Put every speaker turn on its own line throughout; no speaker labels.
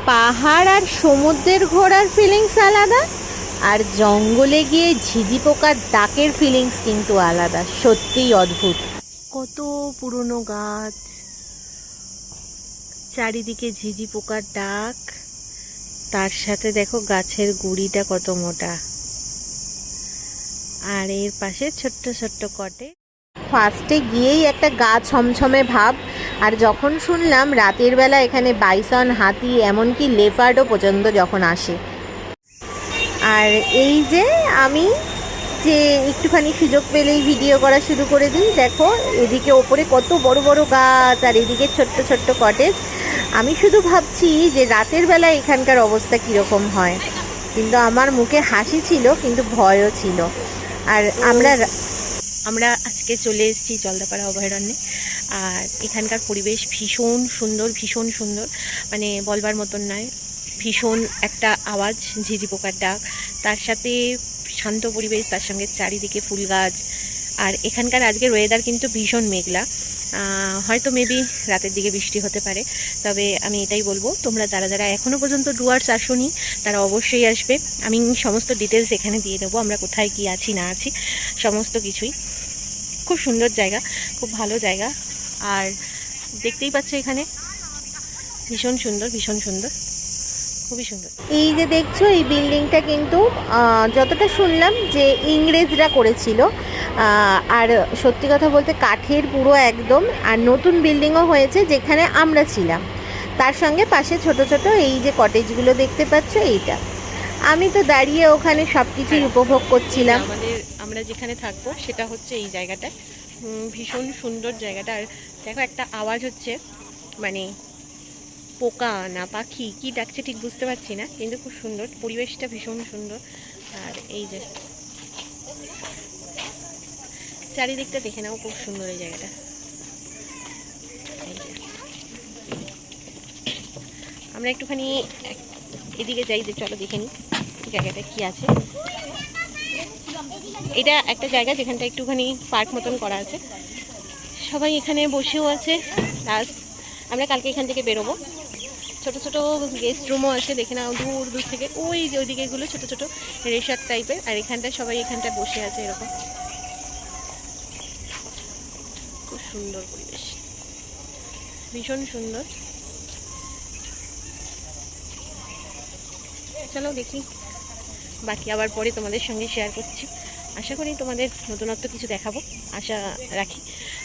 পাহাড় আর সমুদ্রের ঘোরার ফিলিংস আলাদা, আর জঙ্গলে গিয়ে ঝিঝি পোকার ডাকের ফিলিংস কিন্তু আলাদা। সত্যিই অদ্ভুত। কত পুরনো গাছ, চারিদিকে ঝিঝি পোকার ডাক, তার সাথে দেখো গাছের গুড়িটা কত মোটা, আর এর পাশে ছোট্ট ছোট্ট কটে। ফার্স্টে গিয়েই একটা গা ছমছমে ভাব, আর যখন শুনলাম রাতের বেলা এখানে বাইসন, হাতি, এমনকি লেপার্ডও পর্যন্ত যখন আসে। আর এই যে আমি যে একটুখানি সুযোগ পেলেই ভিডিও করা শুরু করে দিই, দেখো এদিকে ওপরে কত বড় বড় গাছ আর এদিকে ছোট্ট ছোট্ট কটেজ। আমি শুধু ভাবছি যে রাতের বেলা এখানকার অবস্থা কীরকম হয়, কিন্তু আমার মুখে হাসি ছিল কিন্তু ভয়ও ছিল। আর আমরা আজকে চলে এসেছি জলদাপাড়া অভয়ারণ্যে, আর এখানকার পরিবেশ ভীষণ সুন্দর, ভীষণ সুন্দর, মানে বলবার মতন নয়। ভীষণ একটা আওয়াজ, ঝিঝি পোকার ডাক, তার সাথে শান্ত পরিবেশ, তার সঙ্গে চারিদিকে ফুল গাছ। আর এখানকার আজকের ওয়েদার কিন্তু ভীষণ মেঘলা, হয়তো মেবি রাতের দিকে বৃষ্টি হতে পারে। তবে আমি এটাই বলবো, তোমরা যারা যারা এখনও পর্যন্ত ডুয়ার্স আসোনি তারা অবশ্যই আসবে। আমি সমস্ত ডিটেলস এখানে দিয়ে দেবো, আমরা কোথায় কি আছি না আছি সমস্ত কিছুই। খুব সুন্দর জায়গা, খুব ভালো জায়গা, আর দেখতেই পাচ্ছ এখানে ভীষণ সুন্দর, ভীষণ সুন্দর, খুবই সুন্দর। এই যে দেখছো এই বিল্ডিংটা কিন্তু যতটা শুনলাম যে ইংরেজরা করেছিল, আর সত্যি কথা বলতে কাঠের পুরো একদম। আর নতুন বিল্ডিংও হয়েছে যেখানে আমরা ছিলাম, তার সঙ্গে পাশে ছোট ছোট এই যে কটেজগুলো দেখতে পাচ্ছ, এইটা। আমি তো দাঁড়িয়ে ওখানে সব কিছুই উপভোগ করছিলাম। আমরা যেখানে থাকবো সেটা হচ্ছে এই জায়গাটা, ভীষণ সুন্দর জায়গাটা। আর দেখো একটা আওয়াজ হচ্ছে, মানে পোকা না পাখি কি ডাকছে ঠিক বুঝতে পারছি না, কিন্তু খুব সুন্দর পরিবেশটা, ভীষণ সুন্দর। আর এই যে চারিদিকটা দেখে নাও, খুব সুন্দর এই জায়গাটা। আমরা একটুখানি এদিকে যাই, যে চলো দেখে নিই জায়গাটা কি আছে। এটা একটা জায়গা যেখানটা একটুখানি পার্ক মতন করা আছে, সবাই এখানে বসেও আছে। প্লাস আমরা কালকে এখান থেকে বেরোবো, ছোট ছোট গেস্ট রুমও আছে, দেখে নাও দূর দূর থেকে ওই যে ওইদিকে এগুলো ছোট ছোট রিসর্ট টাইপের। আর এখানটায় সবাই এখানটায় বসে আছে এরকম, খুব সুন্দর পরিবেশ, ভীষণ সুন্দর। চলো দেখি, বাকি আবার পরে তোমাদের সঙ্গে শেয়ার করছি। আশা করি তোমাদের নতুনত্ব কিছু দেখাবো, আশা রাখি।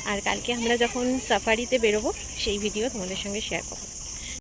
আর কালকে আমরা যখন সাফারিতে বেরোবো সেই ভিডিও তোমাদের সঙ্গে শেয়ার করবো।